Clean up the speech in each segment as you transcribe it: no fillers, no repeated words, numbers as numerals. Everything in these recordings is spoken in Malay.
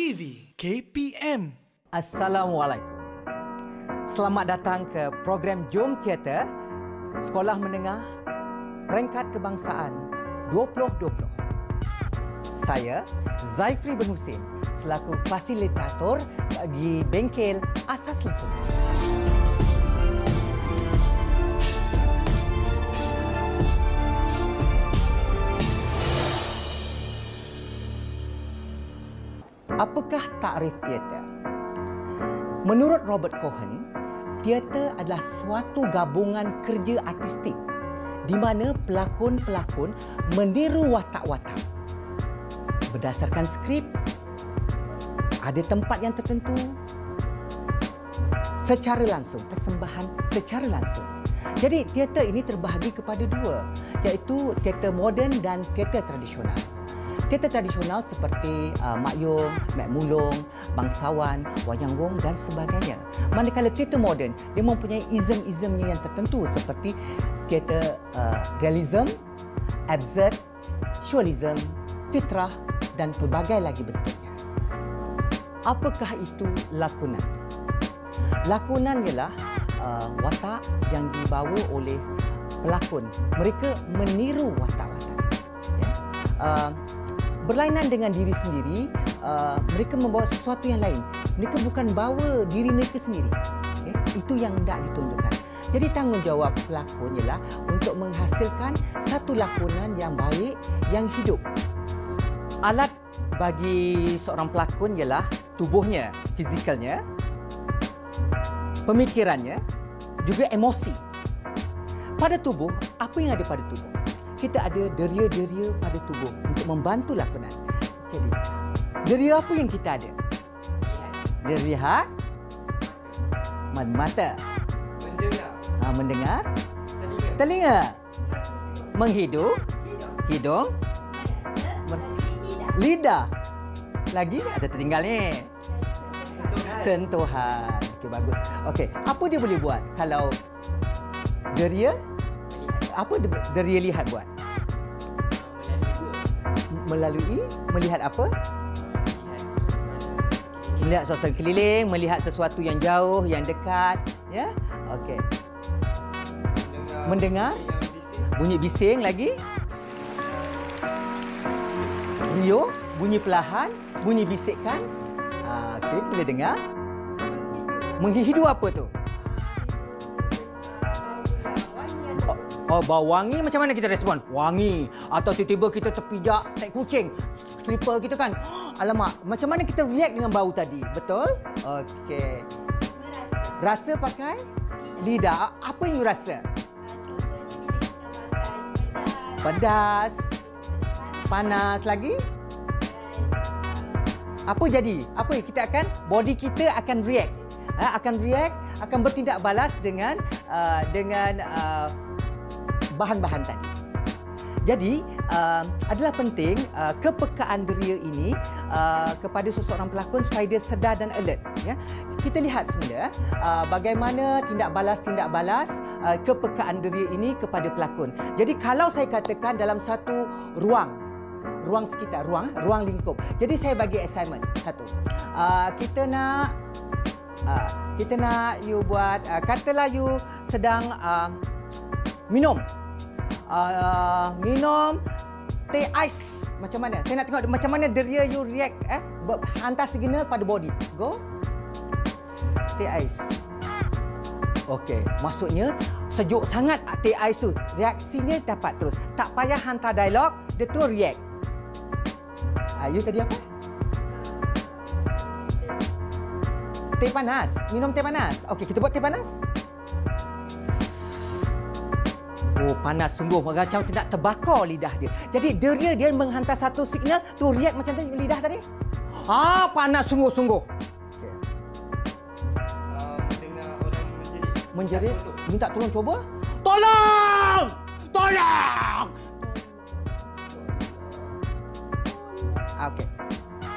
TV KPM. Assalamualaikum. Selamat datang ke program Jom Teater Sekolah Menengah Peringkat Kebangsaan 2020. Saya Zaifri bin Husin selaku fasilitator bagi bengkel Asas Lifun. Apakah takrif teater? Menurut Robert Cohen, teater adalah suatu gabungan kerja artistik di mana pelakon-pelakon meniru watak-watak berdasarkan skrip, ada tempat yang tertentu, secara langsung, persembahan secara langsung. Jadi teater ini terbahagi kepada dua, iaitu teater moden dan teater tradisional. Teater tradisional seperti Mak Yong, Mek Mulung, Bangsawan, Wayang Wong dan sebagainya. Manakala teater moden, dia mempunyai izm-izmnya yang tertentu seperti teater realism, absurd, surrealism, fitrah dan pelbagai lagi bentuknya. Apakah itu lakonan? Lakonan ialah watak yang dibawa oleh pelakon. Mereka meniru watak-watak. Ya. Berlainan dengan diri sendiri, mereka membawa sesuatu yang lain. Mereka bukan bawa diri mereka sendiri. Okay? Itu yang hendak ditunjukkan. Jadi tanggungjawab pelakon ialah untuk menghasilkan satu lakonan yang baik, yang hidup. Alat bagi seorang pelakon ialah tubuhnya, fizikalnya, pemikirannya, juga emosi. Pada tubuh, apa yang ada pada tubuh? Kita ada deria-deria pada tubuh untuk membantu lakonan. Jadi, deria apa yang kita ada? Lihat, mata, mendengar, telinga, menghidup, hidung, lidah. Lagi ada tertinggal ni. Sentuhan. Okey, bagus. Okey, apa dia boleh buat kalau deria? Apa deria lihat buat? Melalui melihat apa? Melihat suasana keliling, melihat sesuatu yang jauh, yang dekat, ya. Okey. Mendengar bunyi bising lagi. Rio, bunyi perlahan, bunyi bisikkan. Okey, boleh dengar. Menghidu apa tu? Oh, bau wangi, macam mana kita respon? Wangi. Atau tiba-tiba kita terpijak tai kucing, slipper kita kan. Alamak, macam mana kita react dengan bau tadi? Betul? Okey. Rasa pakai lidah. Apa yang you rasa? Pedas. Panas lagi? Apa jadi? Apa yang kita akan? Body kita akan react. Akan bertindak balas dengan bahan-bahan tadi. Jadi, adalah penting kepekaan deria ini kepada seseorang pelakon supaya dia sedar dan alert. Ya. Kita lihat semula bagaimana tindak balas kepekaan deria ini kepada pelakon. Jadi, kalau saya katakan dalam satu ruang sekitar, ruang lingkup. Jadi, saya bagi assignment satu. Kita nak you buat, katalah you sedang minum teh ais. Macam mana? Saya nak tengok macam mana deria you react, hantar signal pada body. Go. Teh ais. Okey, maksudnya sejuk sangat teh ais tu. Reaksinya dapat terus. Tak payah hantar dialog, dia tu react. You tadi apa? Teh panas. Minum teh panas. Okey, kita buat teh panas. Oh, panas sungguh. Macam tidak terbakar lidah dia. Jadi, dia menghantar satu signal, tu react macam tu lidah tadi. Panas sungguh-sungguh. Okay. Mendengar orang menjerit. Minta tolong cuba. Tolong! Tolong! Okey.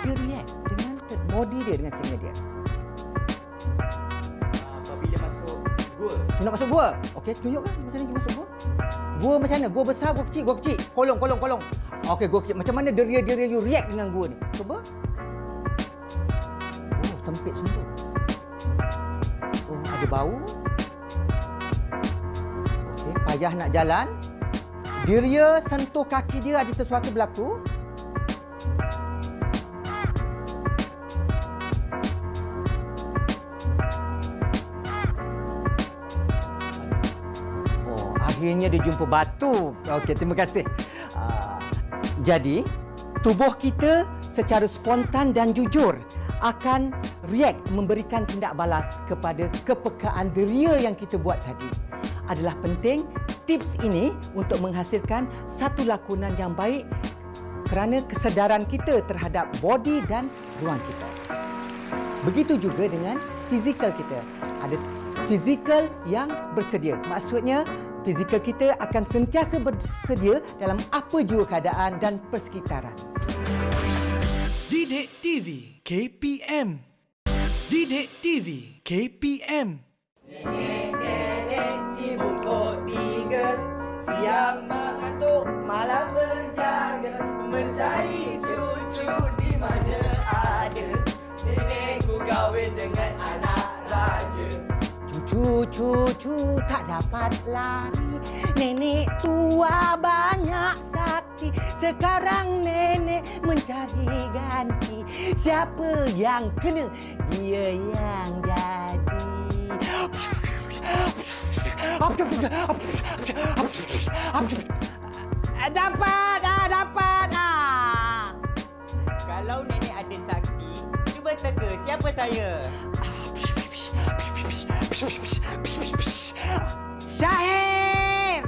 Dia react dengan body dia, dengan telinga dia. Apabila masuk gua. Nak masuk gua? Okey, tunjukkan macam mana kita masuk gua. Gua macam mana? Gua besar, gua kecil. Kolong. Okey, gua kecil. Macam mana deria you react dengan gua ni? Cuba. sempit suntuk. Oh, ada bau. Okey, payah nak jalan. Dia sentuh kaki dia, ada sesuatu berlaku. Oh, akhirnya dia jumpa batu. Okey, terima kasih. Jadi, tubuh kita secara spontan dan jujur akan react, memberikan tindak balas kepada kepekaan deria yang kita buat tadi. Adalah penting tips ini untuk menghasilkan satu lakonan yang baik kerana kesedaran kita terhadap body dan ruang kita. Begitu juga dengan fizikal kita. Ada fizikal yang bersedia. Maksudnya, fizikal kita akan sentiasa bersedia dalam apa jua keadaan dan persekitaran. Didik TV KPM. Didik TV KPM. Nenek sibuk kod 3, siang mengantuk, malam berjaga, mencari cucu di mana ada. Nenekku kahwin dengan anak raja. Cucu tak dapat lari. Nenek tua banyak sakti. Sekarang nenek mencari ganti. Siapa yang kena, dia yang jadi. Dapat. Kalau nenek ada sakti, cuba teka siapa saya. Syahir!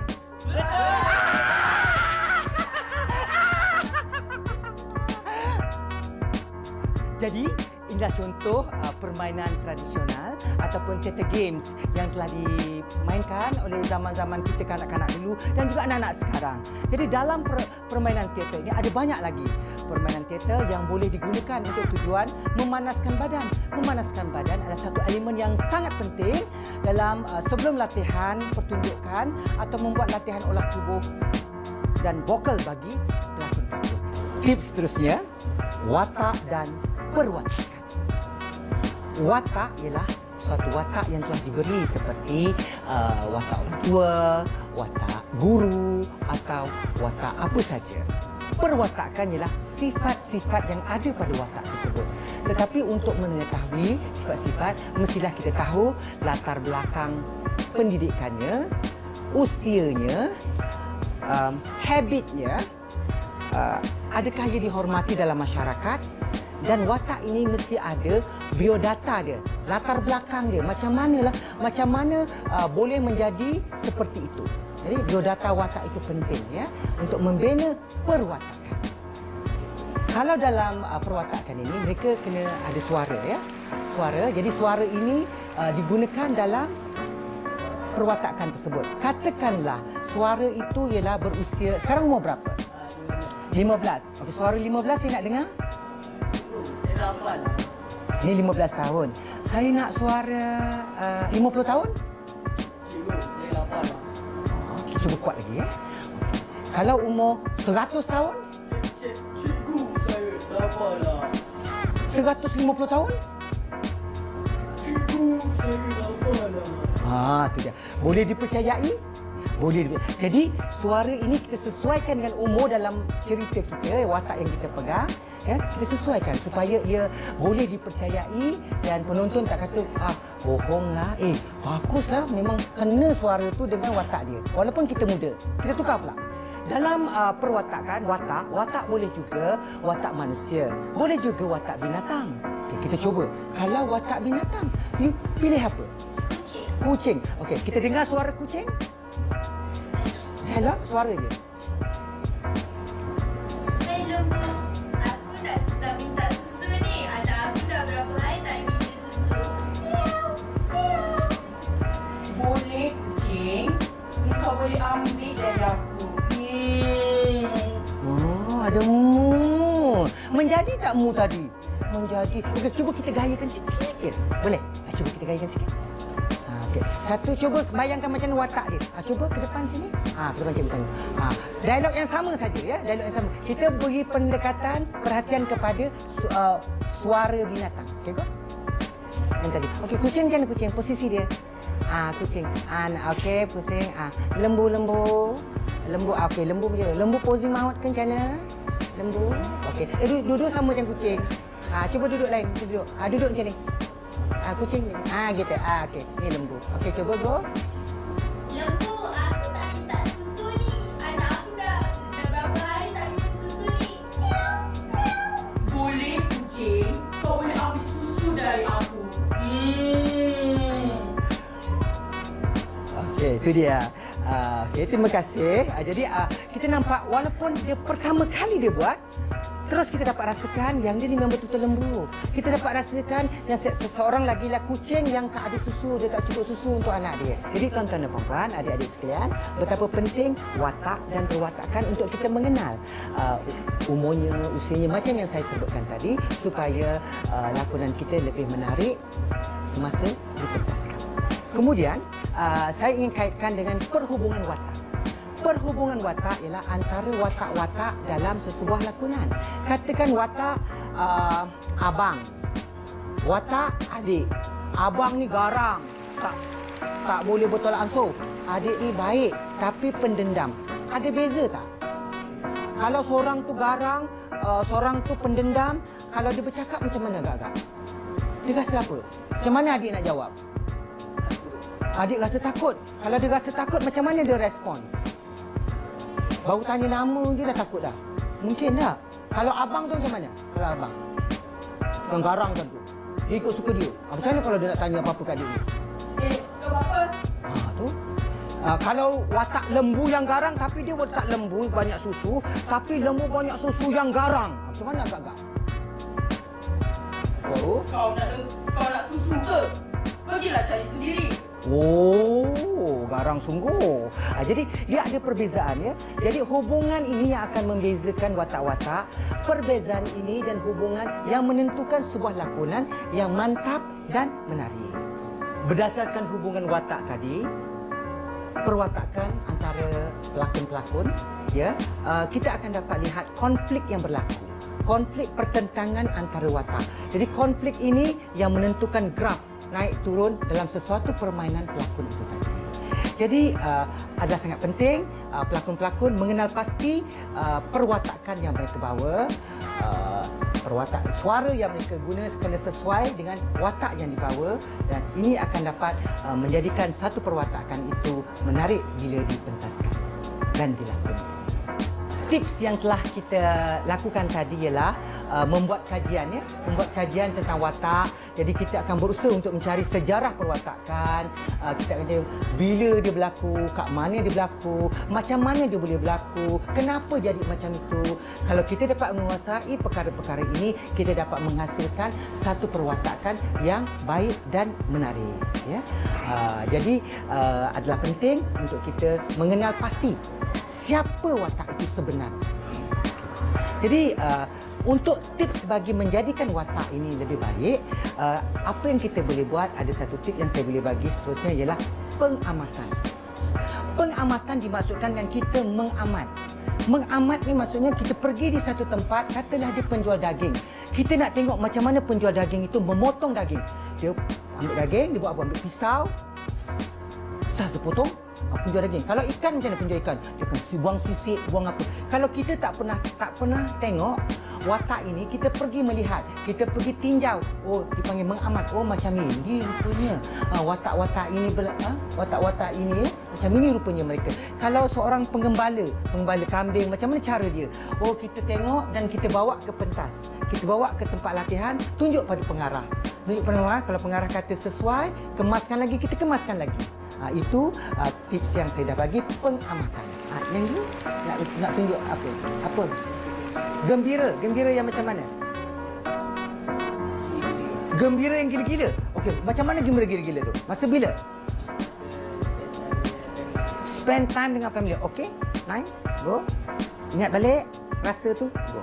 Jadi, inilah contoh permainan tradisional ataupun theater games yang telah dimainkan oleh zaman-zaman kita kanak-kanak dulu dan juga anak-anak sekarang. Jadi dalam permainan teater ini ada banyak lagi permainan teater yang boleh digunakan untuk tujuan memanaskan badan. Memanaskan badan adalah satu elemen yang sangat penting dalam sebelum latihan pertunjukan atau membuat latihan olah tubuh dan vokal bagi pelakon-pelakon. Tips seterusnya, watak dan perwatakan. Watak ialah suatu watak yang telah diberi seperti watak orang tua, watak guru atau watak apa saja. Perwatakan ialah sifat-sifat yang ada pada watak tersebut. Tetapi untuk mengetahui sifat-sifat, mestilah kita tahu latar belakang pendidikannya, usianya, habitnya, adakah ia dihormati dalam masyarakat, dan watak ini mesti ada biodata dia, latar belakang dia, macam mana boleh menjadi seperti itu. Jadi biodata watak itu penting ya untuk membina perwatakan. Kalau dalam perwatakan ini mereka kena ada suara ya. Suara. Jadi suara ini digunakan dalam perwatakan tersebut. Katakanlah suara itu ialah berusia sekarang umur berapa? 15. Okey, suara 15 saya nak dengar. Ini 15 tahun. Saya nak suara 50 tahun. Okey, cuba kuat lagi ya. Kalau umur 100 tahun? Cikgu saya tak apalah. 150 tahun? Cikgu saya tak apalah. Tu dia. Boleh dipercayai? Boleh. Jadi suara ini kita sesuaikan dengan umur dalam cerita kita, watak yang kita pegang. Ya, kita sesuaikan supaya ia boleh dipercayai dan penonton tak kata bohonglah. Baguslah, memang kena suara tu dengan watak dia. Walaupun kita muda, kita tukar pula. Dalam perwatakan watak boleh juga watak manusia, boleh juga watak binatang. Okay, kita cuba. Kalau watak binatang, you pilih apa? Kucing. Okey, kita dengar suara kucing. Hello, suara dia. Hai lembu, aku nak minta susu ni. Anak aku dah berapa hari tak minta susu. Miau, miau. Boleh kucing, kau boleh ambil dari aku. Oh, ada mu. Menjadi tak mu tadi? Menjadi. Okey, cuba kita gayakan sikit. Boleh? Cuba kita gayakan sikit. Okey. Satu, cuba bayangkan macam watak dia. Cuba ke depan sini. Ke depan cikgu tanya. Dialog yang sama saja ya. Dialog yang sama. Kita beri pendekatan perhatian kepada suara binatang. Okey kau? Yang tadi. Okey, kucing macam mana kucing? Posisi dia. Kucing. Okey, pusing. Lembu. Lembu. Okey, lembu macam mana? Lembu posing maut ke macam mana? Lembu. Okey. Duduk sama macam kucing. Cuba duduk lain. Duduk. Duduk macam ni. Kucing. Gitu. Okey. Ni lembu. Okey, cuba go. Lembu, aku tak minta susu ni. Anak aku dah berapa hari tak minum susu ni. Miau, miau. Boleh kucing, kau boleh ambil susu dari aku. Okey, itu dia. Okey, terima kasih. Jadi kita nampak walaupun dia pertama kali dia buat, terus kita dapat rasakan yang dia ni memang betul-betul lembu. Kita dapat rasakan yang seseorang lagi lah kucing yang tak ada susu, dia tak cukup susu untuk anak dia. Jadi tuan-tuan dan puan-puan, adik-adik sekalian, betapa penting watak dan perwatakan untuk kita mengenal umurnya, usianya macam yang saya sebutkan tadi supaya lakonan kita lebih menarik semasa dipentaskan. Kemudian, saya ingin kaitkan dengan perhubungan watak. Perhubungan watak ialah antara watak-watak dalam sesebuah lakonan. Katakan watak abang, watak adik. Abang ni garang, tak boleh bertolak ansur. Adik ni baik tapi pendendam. Ada beza tak? Kalau seorang tu garang, seorang tu pendendam, kalau dia bercakap macam mana agak-agak? Dia rasa apa? Macam mana adik nak jawab? Adik rasa takut. Kalau dia rasa takut, macam mana dia respon? Baru tanya nama je dah takut dah. Mungkin tak? Kalau abang tu macam mana? Kalau abang yang garang kan tu, dia ikut suka dia. Macam mana kalau dia nak tanya apa-apa kat adik ni? Kau apa? Tu. Kalau watak lembu yang garang tapi dia watak lembu banyak susu, tapi lembu banyak susu yang garang. Macam mana agak-agak? Oh. Kau nak susu ke? Pergilah cari sendiri. Garang sungguh. Jadi dia ada perbezaan ya. Jadi hubungan ini yang akan membezakan watak-watak. Perbezaan ini dan hubungan yang menentukan sebuah lakonan yang mantap dan menarik. Berdasarkan hubungan watak tadi, perwatakan antara pelakon-pelakon, ya, kita akan dapat lihat konflik yang berlaku. Konflik pertentangan antara watak. Jadi konflik ini yang menentukan graf naik turun dalam sesuatu permainan pelakon itu tadi. Jadi adalah sangat penting pelakon-pelakon mengenal pasti perwatakan yang mereka bawa, perwatak suara yang mereka guna kena sesuai dengan watak yang dibawa, dan ini akan dapat menjadikan satu perwatakan itu menarik bila dipentaskan dan dilakonkan. Tips yang telah kita lakukan tadi ialah membuat kajian, ya, membuat kajian tentang watak. Jadi kita akan berusaha untuk mencari sejarah perwatakan. Kita akan tengok bila dia berlaku, kat mana dia berlaku, macam mana dia boleh berlaku, kenapa jadi macam itu. Kalau kita dapat menguasai perkara-perkara ini, kita dapat menghasilkan satu perwatakan yang baik dan menarik. Ya, jadi adalah penting untuk kita mengenal pasti siapa watak itu sebenarnya. Jadi untuk tips bagi menjadikan watak ini lebih baik, apa yang kita boleh buat, ada satu tips yang saya boleh bagi seterusnya ialah pengamatan. Pengamatan dimaksudkan dengan kita mengamat. Mengamat ni maksudnya kita pergi di satu tempat, katalah dia penjual daging. Kita nak tengok macam mana penjual daging itu memotong daging. Dia ambil daging, dia buat apa? Ambil pisau, satu potong, penjual daging. Kalau ikan macam mana penjual ikan? Dia akan buang sisik, buang apa. Kalau kita tak pernah tengok watak ini, kita pergi melihat, kita pergi tinjau. Oh, dipanggil mengamat. Oh, macam ini rupanya. Watak-watak ini watak-watak ini macam ini rupanya mereka. Kalau seorang penggembala kambing, macam mana cara dia? Oh, kita tengok dan kita bawa ke pentas. Kita bawa ke tempat latihan, tunjuk pada pengarah. Tunjuk pada pengarah, kalau pengarah kata sesuai, kemaskan lagi, kita kemaskan lagi. Itu tips yang saya dah bagi, pengamatan. Yang ni nak tunjuk apa? Apa? Gembira yang macam mana? Gembira yang gila-gila. Okey, macam mana gembira gila-gila tu? Masa bila? Spend time dengan family. Okey, 9, go. Ingat balik rasa tu, go.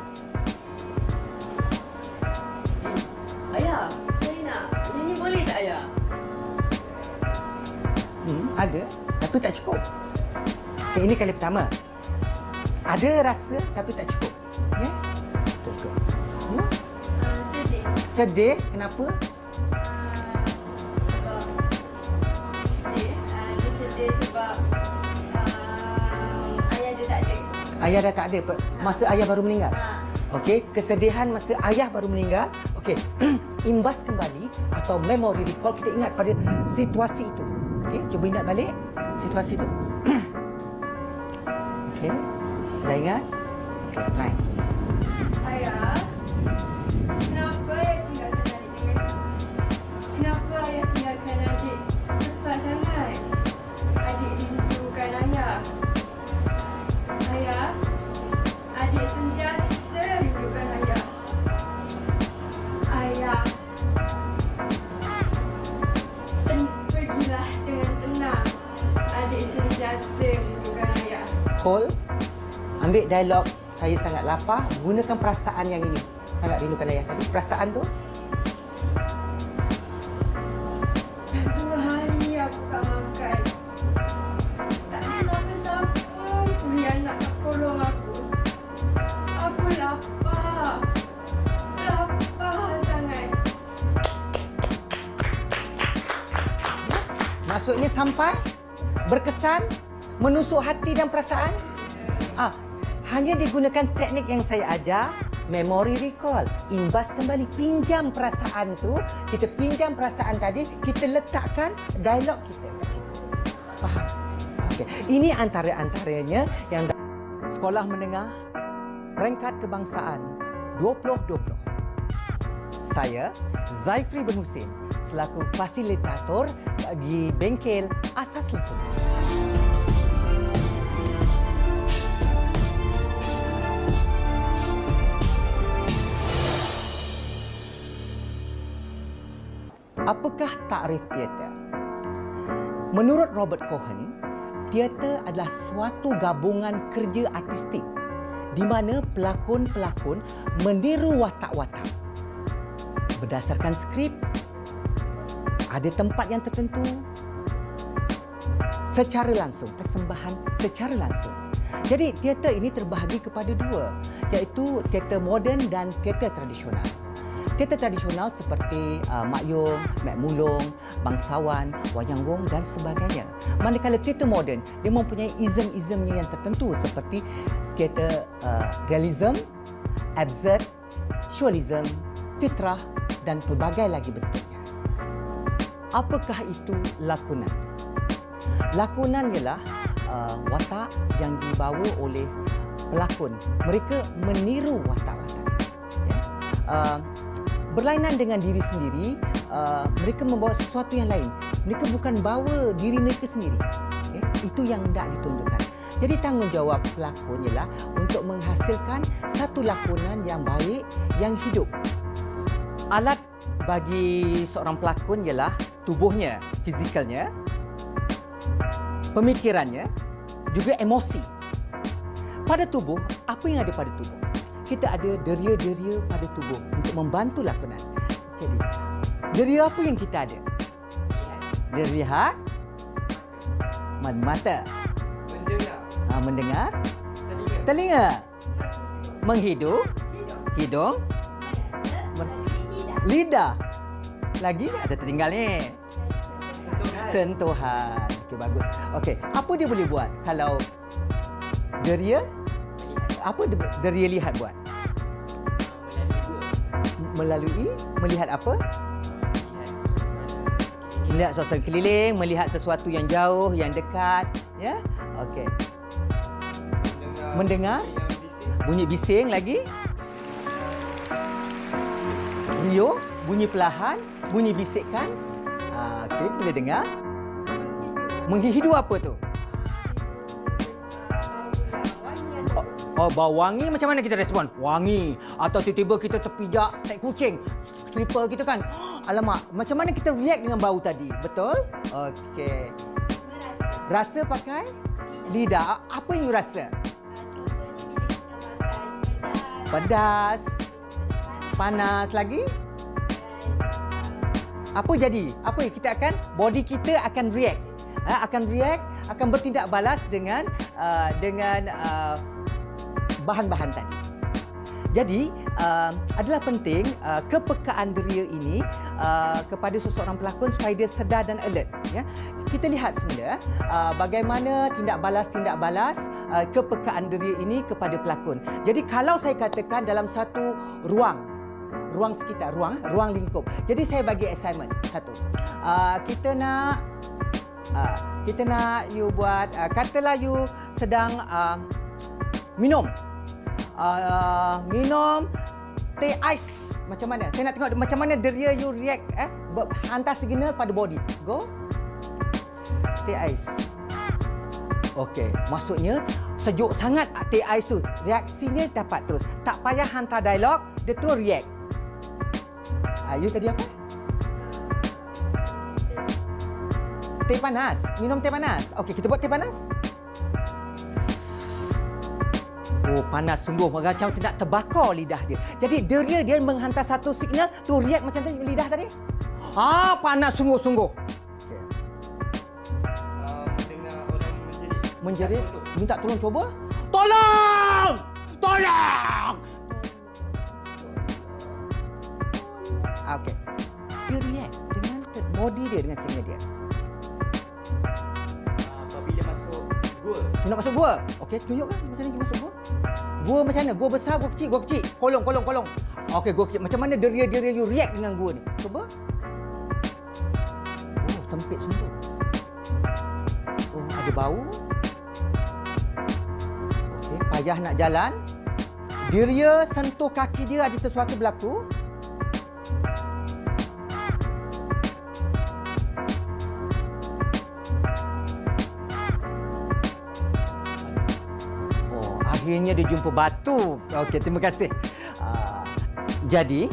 Ayah, saya nak nyanyi, boleh tak ayah? Ada, tapi tak cukup. Okay, ini kali pertama. Ada rasa tapi tak cukup. Ya? Tak cukup. Sedih. Sedih, kenapa? ada sebab ayah dia tak ada. Ayah dah tak ada masa ayah baru meninggal. Okey, kesedihan masa ayah baru meninggal. Okey, imbas kembali atau memory recall, kita ingat pada situasi itu. Okey, cuba ingat balik situasi itu. Okey, dah ingat? Okey, lain. Ayah, kenapa ayah tinggalkan adik dengan kenapa ayah tinggalkan adik cepat sangat? Adik rindukan ayah. Ayah, adik sentiasa rindukan ayah. Ayah, pergilah dengan tenang. Adik sentiasa rindukan ayah. Hold. Ambil dialog. Saya sangat lapar. Gunakan perasaan yang ini. Sangat rindukan ayah tadi. Perasaan tu. 2 hari aku tak makan. Tak ada siapa-siapa pun yang nak tolong aku. Aku lapar. Lapar sangat. Maksudnya sampai berkesan, menusuk hati dan perasaan. Hanya digunakan teknik yang saya ajar, memory recall. Imbas kembali, pinjam perasaan tu, kita pinjam perasaan tadi, kita letakkan dialog kita kat situ. Faham? Okey. Ini antara-antaranya yang sekolah menengah peringkat kebangsaan 2020. Saya Zaifri bin Husin selaku fasilitator bagi bengkel Asas Lingkungan. Apakah takrif teater? Menurut Robert Cohen, teater adalah suatu gabungan kerja artistik di mana pelakon-pelakon meniru watak-watak. Berdasarkan skrip, ada tempat yang tertentu, secara langsung, persembahan secara langsung. Jadi teater ini terbahagi kepada dua, iaitu teater moden dan teater tradisional. Teater tradisional seperti Mak Yong, Mek Mulung, Bangsawan, Wayang Wong dan sebagainya. Manakala teater moden, dia mempunyai izm-izmnya yang tertentu seperti teater realism, absurd, surrealism, fitrah dan pelbagai lagi bentuknya. Apakah itu lakonan? Lakonan ialah watak yang dibawa oleh pelakon. Mereka meniru watak-watak. Ya. Berlainan dengan diri sendiri, mereka membawa sesuatu yang lain. Mereka bukan bawa diri mereka sendiri. Okay? Itu yang hendak ditunjukkan. Jadi tanggungjawab pelakon ialah untuk menghasilkan satu lakonan yang baik, yang hidup. Alat bagi seorang pelakon ialah tubuhnya, fizikalnya, pemikirannya, juga emosi. Pada tubuh, apa yang ada pada tubuh? Kita ada deria-deria pada tubuh untuk membantu lakonan. Jadi, deria apa yang kita ada? Deria lihat, mata, mendengar, telinga, menghidup, hidung, lidah. Lagi ada tertinggal ni. Sentuhan. Okey, bagus. Okey, apa dia boleh buat kalau deria? Apa deria lihat buat? Melalui melihat apa? Melihat suasana keliling, melihat sesuatu yang jauh, yang dekat, ya. Okey. Mendengar bunyi bising lagi. Rio, bunyi perlahan, bunyi bisikkan. Okey, boleh dengar. Menghidu apa tu? Oh, bau wangi, macam mana kita respon? Wangi. Atau tiba-tiba kita terpijak tai kucing, slipper kita kan. Alamak, macam mana kita react dengan bau tadi? Betul? Okey. Rasa pakai lidah. Apa yang you rasa? Pedas. Panas lagi? Apa jadi? Apa kita akan, body kita akan react. Akan react, akan bertindak balas dengan bahan-bahan tadi. Jadi, adalah penting kepekaan deria ini kepada seseorang pelakon supaya dia sedar dan alert. Ya. kita lihat semula bagaimana tindak balas kepekaan deria ini kepada pelakon. Jadi kalau saya katakan dalam satu ruang sekitar, ruang lingkup. Jadi saya bagi assignment satu. Kita nak you buat, katalah you sedang minum teh ais. Macam mana? Saya nak tengok macam mana deria you react, hantar signal pada body. Go. Teh ais. Okey, maksudnya sejuk sangat teh ais tu. Reaksinya dapat terus. Tak payah hantar dialog, dia tu react. You tadi apa? Teh panas. Minum teh panas. Okey, kita buat teh panas. Oh, panas sungguh. Macam tidak terbakar lidah dia. Jadi dia menghantar satu signal, tu react macam tadi lidah tadi. Panas sungguh-sungguh. Okay. Dengar orang Menjerit. Minta tolong cuba. Tolong! Okey. Dia react dengan body dia, dengan telinga dia. Apabila masuk gua. Nak masuk gua? Okey, tunjukkan macam mana masuk gua. Gua macam mana? Gua besar, gua kecil. Kolong. Okey, gua kecil. Macam mana deria you react dengan gua ni? Cuba. Oh, sempit sungguh. Oh, ada bau. Okey, payah nak jalan. Deria sentuh kaki dia, ada sesuatu berlaku. Akhirnya dia jumpa batu. Okey, terima kasih. Jadi,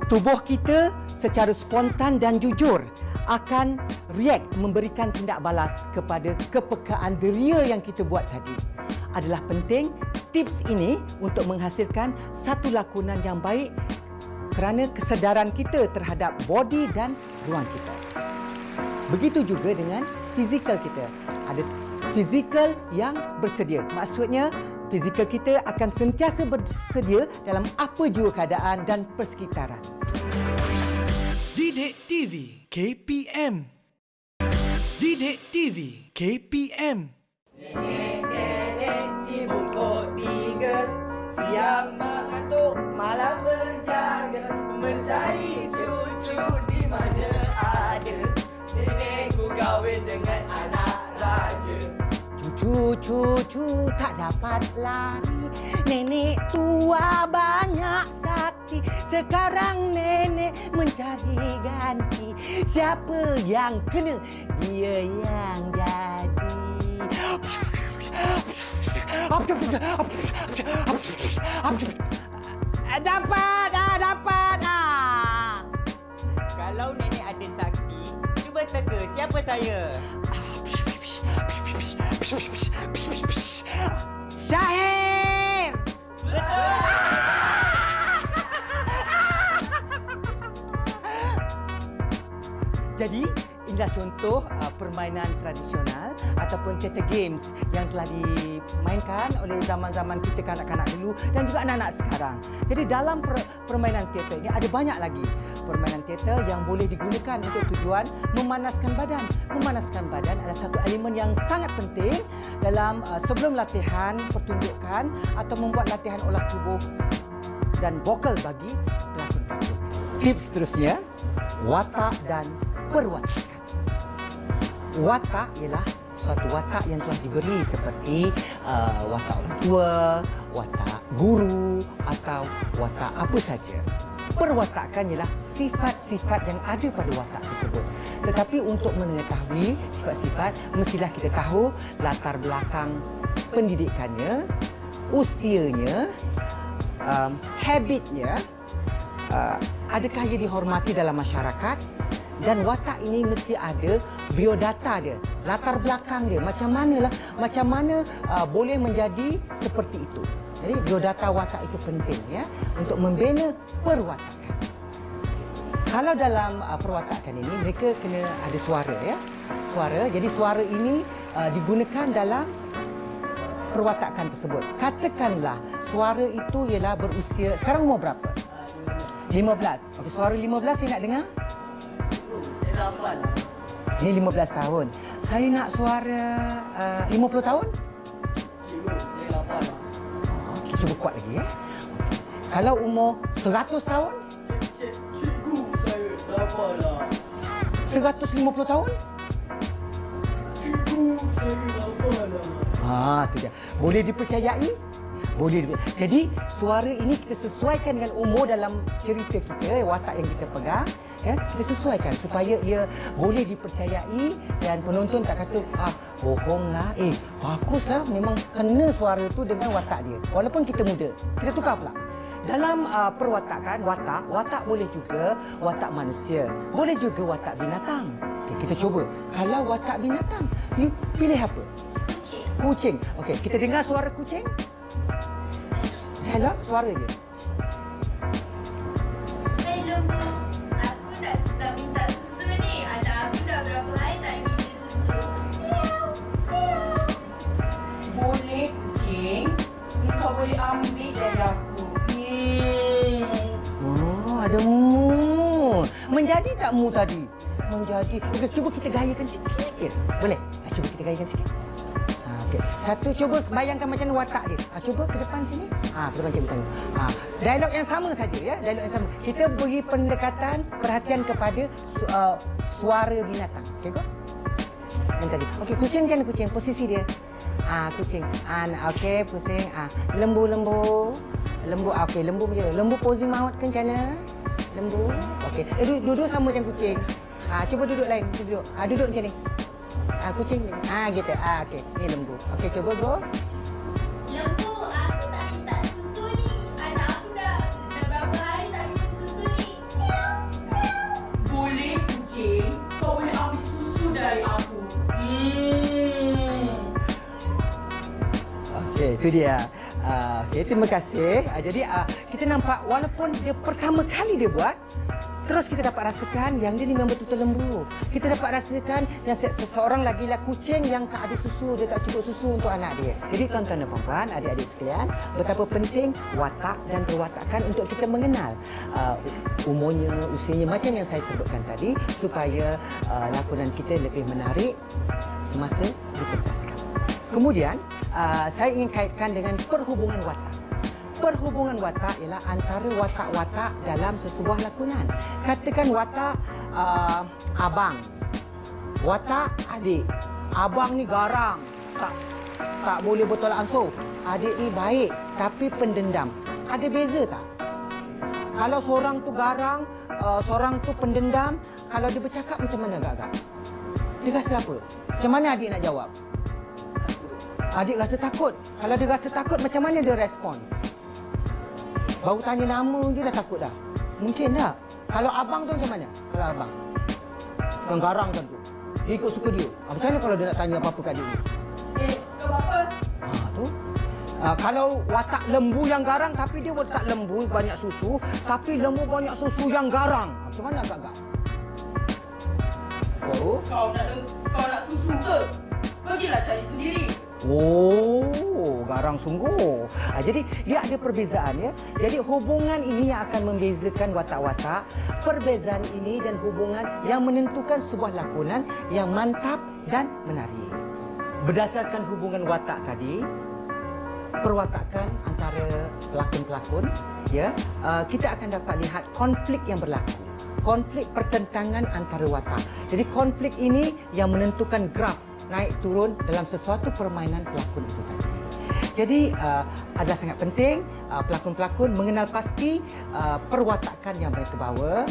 tubuh kita secara spontan dan jujur akan react, memberikan tindak balas kepada kepekaan deria yang kita buat tadi. Adalah penting tips ini untuk menghasilkan satu lakonan yang baik kerana kesedaran kita terhadap body dan ruang kita. Begitu juga dengan fizikal kita. Ada fizikal yang bersedia. Maksudnya, fizikal kita akan sentiasa bersedia dalam apa jua keadaan dan persekitaran. Didik TV KPM. Didik TV KPM. Nenek si bungkuk tiga, siang mengantuk, malam menjaga, mencari cucu di mana ada. Nenekku kahwin dengan anak raja. Cucu tak dapat lari. Nenek tua banyak sakti. Sekarang nenek mencari ganti. Siapa yang kena, dia yang jadi. Dapat. Kalau nenek ada sakti, cuba teka siapa saya. Syahir! Jadi, inilah contoh permainan tradisional ataupun theater games yang telah dimainkan oleh zaman-zaman kita kanak-kanak dulu dan juga anak-anak sekarang. Jadi dalam permainan teater ini ada banyak lagi permainan teater yang boleh digunakan untuk tujuan memanaskan badan. Memanaskan badan adalah satu elemen yang sangat penting dalam sebelum latihan pertunjukan atau membuat latihan olah tubuh dan vokal bagi pelakon-pelakon. Tips seterusnya, watak dan perwatakan. Watak ialah suatu watak yang telah diberi seperti watak orang tua, watak guru atau watak apa saja. Perwatakan ialah sifat-sifat yang ada pada watak tersebut. Tetapi untuk mengetahui sifat-sifat, mestilah kita tahu latar belakang pendidikannya, usianya, habitnya, adakah ia dihormati dalam masyarakat. Dan watak ini mesti ada biodata dia, latar belakang dia, macam mana boleh menjadi seperti itu. Jadi biodata watak itu penting ya untuk membina perwatakan. Kalau dalam perwatakan ini mereka kena ada suara ya. Suara. Jadi suara ini digunakan dalam perwatakan tersebut. Katakanlah suara itu ialah berusia, sekarang umur berapa? 15. Okay, suara 15 saya nak dengar. Ini 15 tahun. Saya nak suara 50 tahun. Cikgu, saya lapar lah. Okey, cuba kuat lagi ya. Kalau umur 100 tahun, Cikgu, saya lapar lah. 150 tahun. Cikgu, saya lapar lah. Tu dia. Boleh dipercayai? Boleh. Jadi suara ini kita sesuaikan dengan umur dalam cerita kita, watak yang kita pegang. Ya, kita sesuaikan supaya ia boleh dipercayai dan penonton tak kata bohong lah. Baguslah, memang kena suara tu dengan watak dia. Walaupun kita muda, kita tukar pula. Dalam perwatakan, watak boleh juga watak manusia, boleh juga watak binatang. Okay, kita cuba. Kalau watak binatang, you pilih apa? Kucing. Kucing. Okey, kita dengar suara kucing. Hello, suara dia. Hai lembu, aku nak minta susu ni. Anak aku dah berapa hari tak minum susu. Miau, miau. Boleh kucing, engkau boleh ambil dari aku. Oh, ada mu. Menjadi tak mu tadi? Menjadi. Okey, cuba kita gayakan sikit. Boleh? Cuba kita gayakan sikit. Okey. Satu, cuba bayangkan macam watak dia. Cuba ke depan sini. Ke depan cikgu tanya. Dialog yang sama saja ya. Dialog yang sama. Kita beri pendekatan perhatian kepada suara binatang. Okey kau? Yang tadi. Okey, kucing macam mana kucing? Posisi dia. Kucing. Okey, pusing. Lembu. Okey, lembu macam mana? Lembu posing maut ke macam mana? Lembu. Okey. Duduk sama macam kucing. Cuba duduk lain. Duduk. Duduk macam ni. Kucing. Gitu. Okey. Ni lembu. Okey, cuba go. Lembu, aku tak minta susu ni. Anak aku dah berapa hari tak minum susu ni. Miau, miau. Boleh kucing, kau boleh ambil susu dari aku. Okey, itu dia. Okey, terima kasih. Jadi kita nampak walaupun dia pertama kali dia buat, terus kita dapat rasakan yang dia ni memang betul-betul lembu. Kita dapat rasakan yang seseorang lagi lah kucing yang tak ada susu, dia tak cukup susu untuk anak dia. Jadi tuan-tuan dan puan-puan, adik-adik sekalian, betapa penting watak dan perwatakan untuk kita mengenal umurnya, usianya macam yang saya sebutkan tadi supaya lakonan kita lebih menarik semasa dipentaskan. Kemudian, saya ingin kaitkan dengan perhubungan watak. Perhubungan watak ialah antara watak-watak dalam sesebuah lakonan. Katakan watak abang, watak adik. Abang ni garang, tak boleh bertolak ansur. Adik ni baik tapi pendendam. Ada beza tak? Kalau seorang tu garang, seorang tu pendendam, kalau dia bercakap macam mana agak-agak? Dia rasa apa? Macam mana adik nak jawab? Adik rasa takut. Kalau dia rasa takut, macam mana dia respon? Baru tanya nama je dah takut dah. Mungkin tak? Kalau abang tu macam mana? Kalau abang yang garang kan tu, dia ikut suka dia. Macam mana kalau dia nak tanya apa-apa kat adik ni? Kau apa? Tu. Kalau watak lembu yang garang tapi dia watak lembu banyak susu, tapi lembu banyak susu yang garang. Macam mana agak-agak? Kau nak susu ke? Pergilah cari sendiri. Garang sungguh. Jadi dia ada perbezaan ya. Jadi hubungan ini yang akan membezakan watak-watak. Perbezaan ini dan hubungan yang menentukan sebuah lakonan yang mantap dan menarik. Berdasarkan hubungan watak tadi, perwatakan antara pelakon-pelakon, ya, kita akan dapat lihat konflik yang berlaku. Konflik pertentangan antara watak. Jadi konflik ini yang menentukan graf naik turun dalam sesuatu permainan pelakon itu tadi. Jadi adalah sangat penting pelakon-pelakon mengenal pasti perwatakan yang mereka bawa,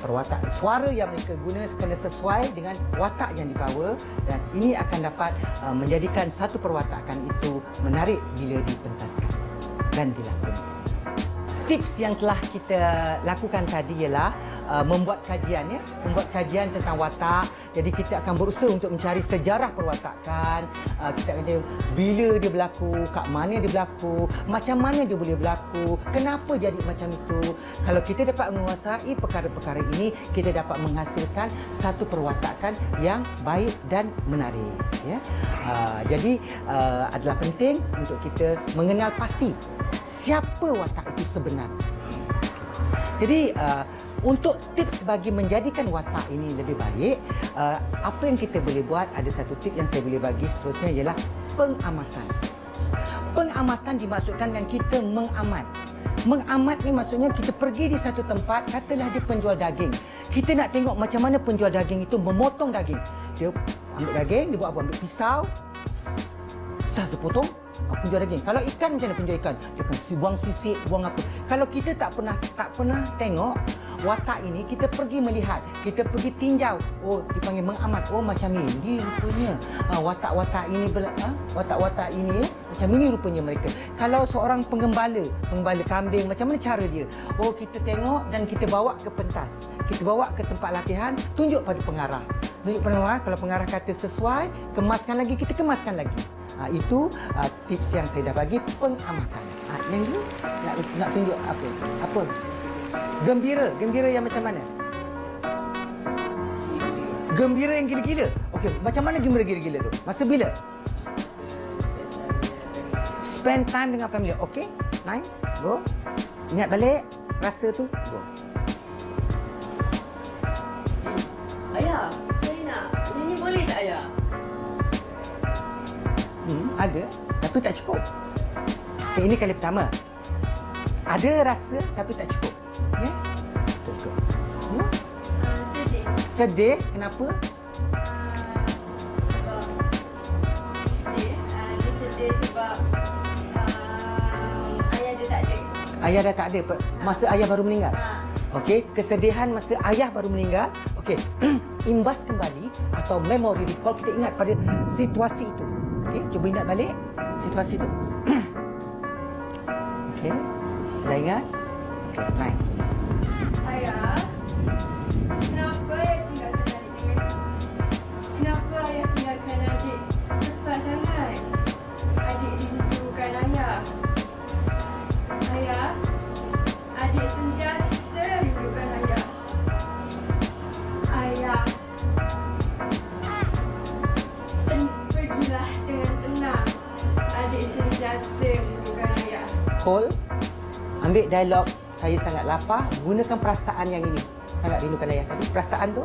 perwatak suara yang mereka guna kena sesuai dengan watak yang dibawa, dan ini akan dapat menjadikan satu perwatakan itu menarik bila dipentaskan dan dilakonkan. Tips yang telah kita lakukan tadi ialah membuat kajian, ya, membuat kajian tentang watak. Jadi kita akan berusaha untuk mencari sejarah perwatakan. Kita akan tengok bila dia berlaku, kat mana dia berlaku, macam mana dia boleh berlaku, kenapa jadi macam itu. Kalau kita dapat menguasai perkara-perkara ini, kita dapat menghasilkan satu perwatakan yang baik dan menarik. Ya, jadi adalah penting untuk kita mengenal pasti siapa watak itu sebenarnya. Jadi Untuk tips bagi menjadikan watak ini lebih baik, apa yang kita boleh buat, ada satu tips yang saya boleh bagi seterusnya ialah pengamatan. Pengamatan dimaksudkan yang kita mengamat. Mengamat ni maksudnya kita pergi di satu tempat, katalah dia penjual daging. Kita nak tengok macam mana penjual daging itu memotong daging. Dia ambil daging, dia buat apa? Ambil pisau, satu potong, penjual daging. Kalau ikan macam mana penjual ikan? Dia akan buang sisik, buang apa. Kalau kita tak pernah tengok watak ini, kita pergi melihat, kita pergi tinjau. Oh, dipanggil mengamat. Oh, macam ini rupanya. Watak-watak ini watak-watak ini macam ini rupanya mereka. Kalau seorang penggembala kambing, macam mana cara dia? Oh, kita tengok dan kita bawa ke pentas. Kita bawa ke tempat latihan, tunjuk pada pengarah. Tunjuk pada pengarah, kalau pengarah kata sesuai, kemaskan lagi, kita kemaskan lagi. Itu tips yang saya dah bagi, pengamatan. Yang ni nak tunjuk apa? Apa? Gembira yang macam mana? Gembira yang gila-gila. Okey, macam mana gembira gila-gila tu? Masa bila? Spend time dengan family. Okey, 9, go. Ingat balik rasa tu, go. Ayah, saya nak. Ini boleh tak ayah? Ada, tapi tak cukup. Okay, ini kali pertama. Ada rasa tapi tak cukup. Ya? Tak cukup. Sedih. Sedih, kenapa? Sebab sedih. Dia sedih sebab ayah dia tak ada. Ayah dah tak ada. Masa ayah baru meninggal. Okey, kesedihan masa ayah baru meninggal. Okey, imbas kembali atau memory recall, kita ingat pada situasi itu. Okey, cuba ingat balik situasi itu. Okey, dah ingat? Okey, lain. Ayah, kenapa ayah tinggalkan adik dengan kenapa ayah tinggalkan adik cepat sangat? Adik rindukan ayah. Ayah, adik sentiasa rindukan ayah. Ayah, pergilah dengan tenang. Adik sentiasa rindukan ayah. Hold. Ambil dialog. Saya sangat lapar. Gunakan perasaan yang ini. Sangat rindukan ayah tadi. Perasaan tu.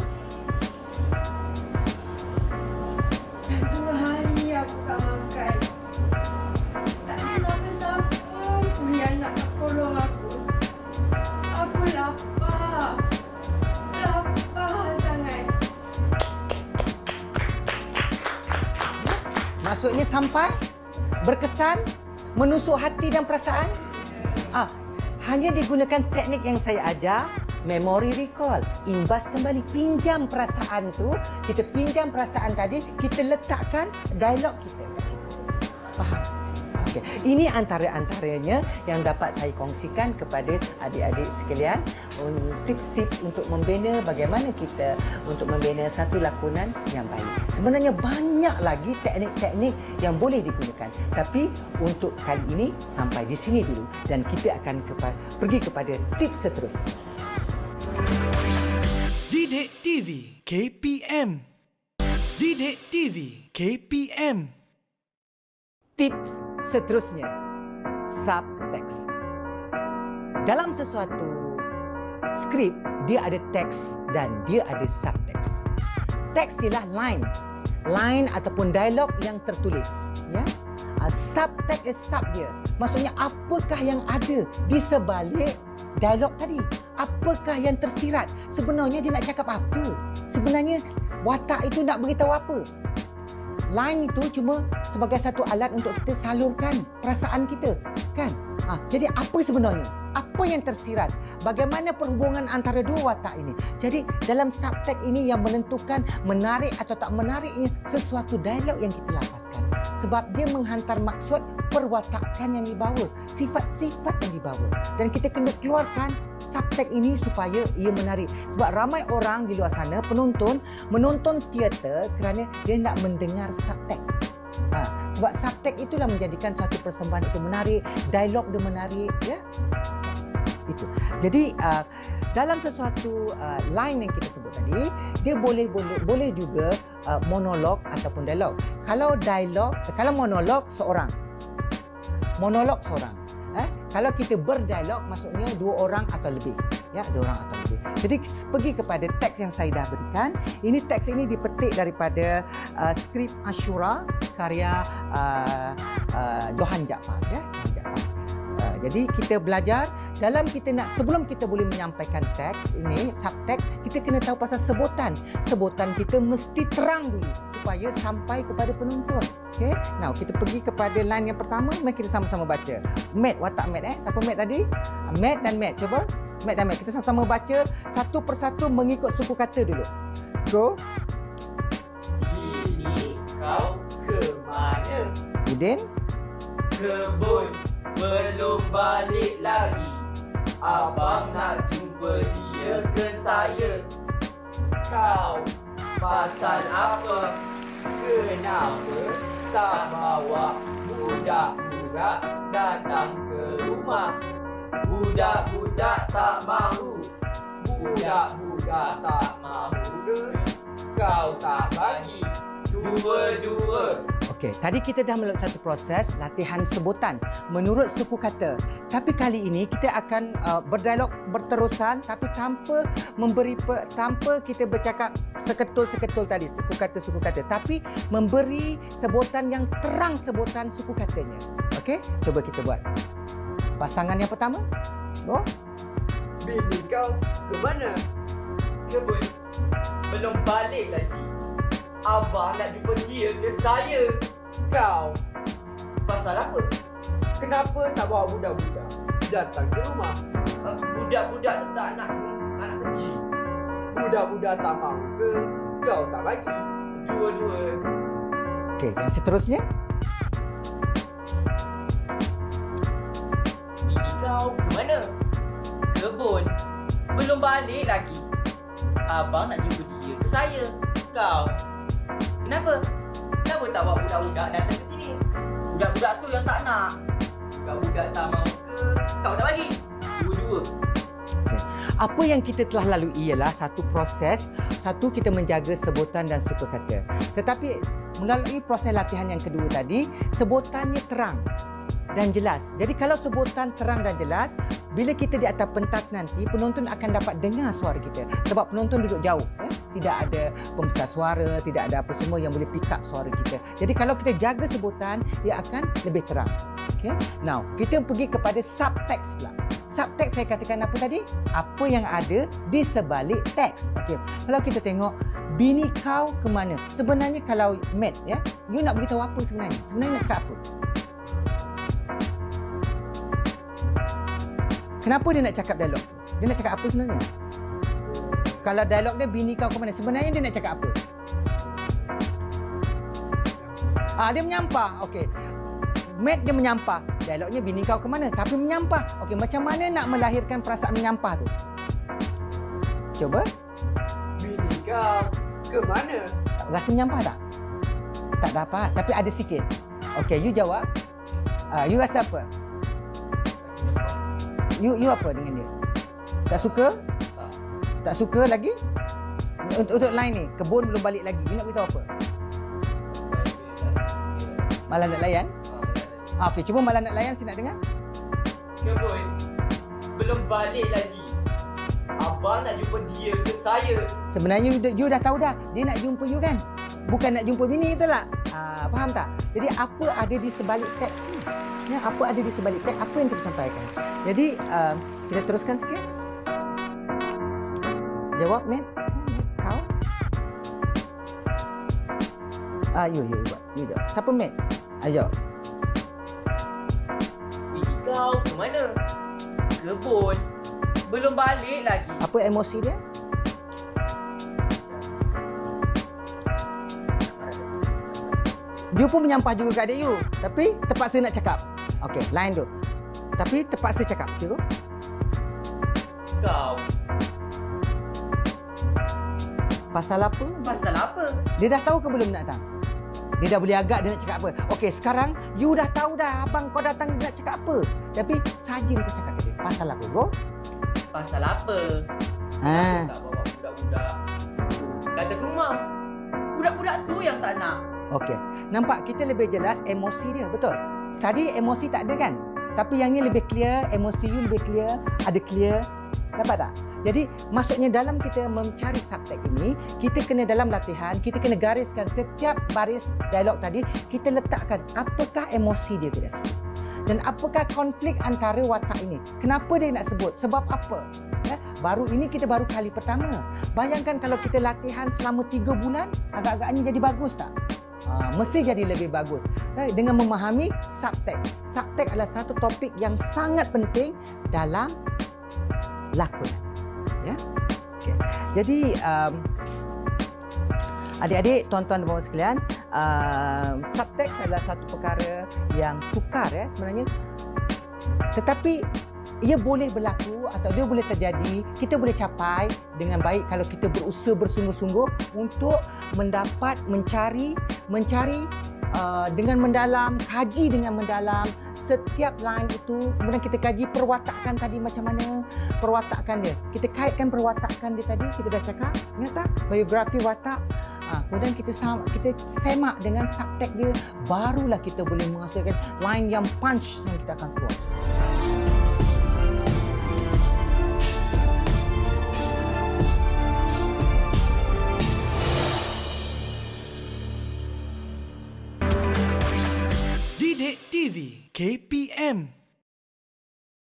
2 hari aku tak makan. Tak ada siapa-siapa pun yang nak tolong aku. Aku lapar. Lapar sangat. Maksudnya sampai berkesan, menusuk hati dan perasaan. Hanya digunakan teknik yang saya ajar, memory recall. Imbas kembali, pinjam perasaan tu, kita pinjam perasaan tadi, kita letakkan dialog kita kat situ. Faham? Okey. Ini antara-antaranya yang dapat saya kongsikan kepada adik-adik sekalian. Tips-tips untuk membina bagaimana kita untuk membina satu lakonan yang baik. Sebenarnya banyak lagi teknik-teknik yang boleh digunakan. Tapi untuk kali ini sampai di sini dulu dan kita akan pergi kepada tips seterusnya. Didik TV KPM. Didik TV KPM. Tips seterusnya, subtext. Dalam sesuatu skrip, dia ada teks dan dia ada subtext. Teks ialah line ataupun dialog yang tertulis. Ya, subtext is sub dia. Maksudnya apakah yang ada di sebalik dialog tadi? Apakah yang tersirat? Sebenarnya dia nak cakap apa? Sebenarnya watak itu nak beritahu apa? Line itu cuma sebagai satu alat untuk kita salurkan perasaan kita, kan? Jadi apa sebenarnya? Apa yang tersirat? Bagaimana perhubungan antara dua watak ini? Jadi dalam subtext ini yang menentukan menarik atau tak menariknya sesuatu dialog yang kita lapaskan. Sebab dia menghantar maksud perwatakan yang dibawa, sifat-sifat yang dibawa. Dan kita kena keluarkan subtext ini supaya ia menarik. Sebab ramai orang di luar sana, penonton, menonton teater kerana dia nak mendengar subtext. Sebab subtext itulah menjadikan satu persembahan itu menarik, dialog dia menarik, ya. Itu. Jadi dalam sesuatu line yang kita sebut tadi, dia boleh juga monolog ataupun dialog. Kalau monolog seorang. Kalau kita berdialog, maksudnya 2 orang atau lebih. Ya, 2 orang atau lebih. Jadi pergi kepada teks yang saya dah berikan. Ini teks ini dipetik daripada skrip Ashura karya Johan Jaafar. Ya, Johan Jaafar. Jadi kita belajar sebelum kita boleh menyampaikan teks ini, subteks, kita kena tahu pasal sebutan. Sebutan kita mesti terang dulu supaya sampai kepada penonton. Okey. Now kita pergi kepada line yang pertama, mari kita sama-sama baca. Matt, watak Matt Siapa Matt tadi? Matt dan Matt. Cuba. Matt dan Matt. Kita sama-sama baca satu persatu mengikut suku kata dulu. Go. Ini kau ke mana? Udin. Kebun belum balik lagi. Abang nak jumpa dia ke saya. Kau pasal apa? Kenapa tak bawa budak-budak datang ke rumah? Budak-budak tak mahu. Budak-budak tak mahu ke? Kau tak bagi dua-dua. Okey, tadi kita dah melalui satu proses latihan sebutan menurut suku kata. Tapi kali ini kita akan berdialog berterusan tapi tanpa kita bercakap seketul-seketul tadi suku kata tapi memberi sebutan yang terang sebutan suku katanya. Okey, cuba kita buat. Pasangan yang pertama. Go. Bini kau ke mana? Kebun belum balik lagi. Abang nak jumpa dia ke saya. Kau pasal apa? Kenapa tak bawa budak-budak datang ke rumah? Budak-budak tak nak pergi. Budak-budak tak mahu ke? Kau tak bagi dua-dua. Okey, yang seterusnya. Bini kau ke mana? Kebun belum balik lagi. Abang nak jumpa dia ke saya. Kau kenapa? Kenapa tak bawa budak-budak datang ke sini? Budak-budak tu yang tak nak. Budak-budak tak mahu ke? Kau tak bagi dua-dua. Okay. Apa yang kita telah lalui ialah satu proses, satu kita menjaga sebutan dan suku kata. Tetapi melalui proses latihan yang kedua tadi, sebutannya terang dan jelas. Jadi kalau sebutan terang dan jelas, bila kita di atas pentas nanti, penonton akan dapat dengar suara kita. Sebab penonton duduk jauh. Tidak ada pembesar suara, tidak ada apa semua yang boleh pick up suara kita. Jadi kalau kita jaga sebutan, dia akan lebih terang. Okay? Now, kita pergi kepada subtext pula. Subtext saya katakan apa tadi? Apa yang ada di sebalik teks. Okay. Kalau kita tengok, bini kau ke mana? Sebenarnya kalau Matt, ya, you nak beritahu apa sebenarnya? Sebenarnya nak cakap apa? Kenapa dia nak cakap dialog? Dia nak cakap apa sebenarnya? Kalau dialog dia bini kau ke mana? Sebenarnya dia nak cakap apa? Dia menyampah. Okey. Matt dia menyampah. Dialognya bini kau ke mana? Tapi menyampah. Okey, macam mana nak melahirkan perasaan menyampah tu? Cuba. Bini kau ke mana? Rasa menyampah tak? Tak dapat. Tapi ada sikit. Okey, you jawab. You rasa apa? You apa dengan dia? Tak suka? Tak suka lagi? Untuk line ni, kebun belum balik lagi. You nak beritahu apa? Malah nak layan? Okey, cuba malah nak layan, saya nak dengar. Kebun belum balik lagi. Abang nak jumpa dia ke saya? Sebenarnya you dah tahu dah. Dia nak jumpa you kan? Bukan nak jumpa bini tu lah. Faham tak? Jadi apa ada di sebalik teks ni? Ya, apa ada di sebalik teks? Apa yang kita sampaikan? Jadi kita teruskan sikit. Jawab, Matt. Kau? You buat. You jawab. Siapa, Matt? Jawab. Bini kau ke mana? Kebun belum balik lagi. Apa emosi dia? You pun menyampah juga kat adik you. Tapi terpaksa nak cakap. Okey, line tu. Tapi terpaksa cakap. Cuba. Kau Pasal apa? pasal apa? Dia dah tahu ke belum nak datang? Dia dah boleh agak dia nak cakap apa. Okey, sekarang you dah tahu dah abang kau datang dia nak cakap apa. Tapi saja kau cakap ke dia. Pasal apa? Go. Pasal apa? Kenapa tak bawa budak-budak datang ke rumah? Budak-budak tu yang tak nak. Okey. Nampak kita lebih jelas emosi dia, betul? Tadi emosi tak ada kan? Tapi yang ni lebih clear, emosi you lebih clear, ada clear. Dapat tak? Jadi maksudnya dalam kita mencari subtext ini, kita kena dalam latihan, kita kena gariskan setiap baris dialog tadi, kita letakkan apakah emosi dia tidak sebut. Dan apakah konflik antara watak ini? Kenapa dia nak sebut? Sebab apa? Ya, baru ini kita baru kali pertama. Bayangkan kalau kita latihan selama 3 bulan, agak-agaknya jadi bagus tak? Mesti jadi lebih bagus. Dengan memahami subtext. Subtext adalah satu topik yang sangat penting dalam lakon. Ya. Okay. Jadi adik-adik, tuan-tuan dan puan sekalian, subtext adalah satu perkara yang sukar ya sebenarnya. Tetapi ia boleh berlaku atau dia boleh terjadi, kita boleh capai dengan baik kalau kita berusaha bersungguh-sungguh untuk mencari dengan mendalam, kaji dengan mendalam setiap line itu. Kemudian kita kaji perwatakan tadi macam mana perwatakan dia. Kita kaitkan perwatakan dia tadi, kita dah cakap, ingat tak? Biografi watak. Kemudian kita semak dengan subtext dia, barulah kita boleh menghasilkan line yang punch yang kita akan keluar. Didik TV KPM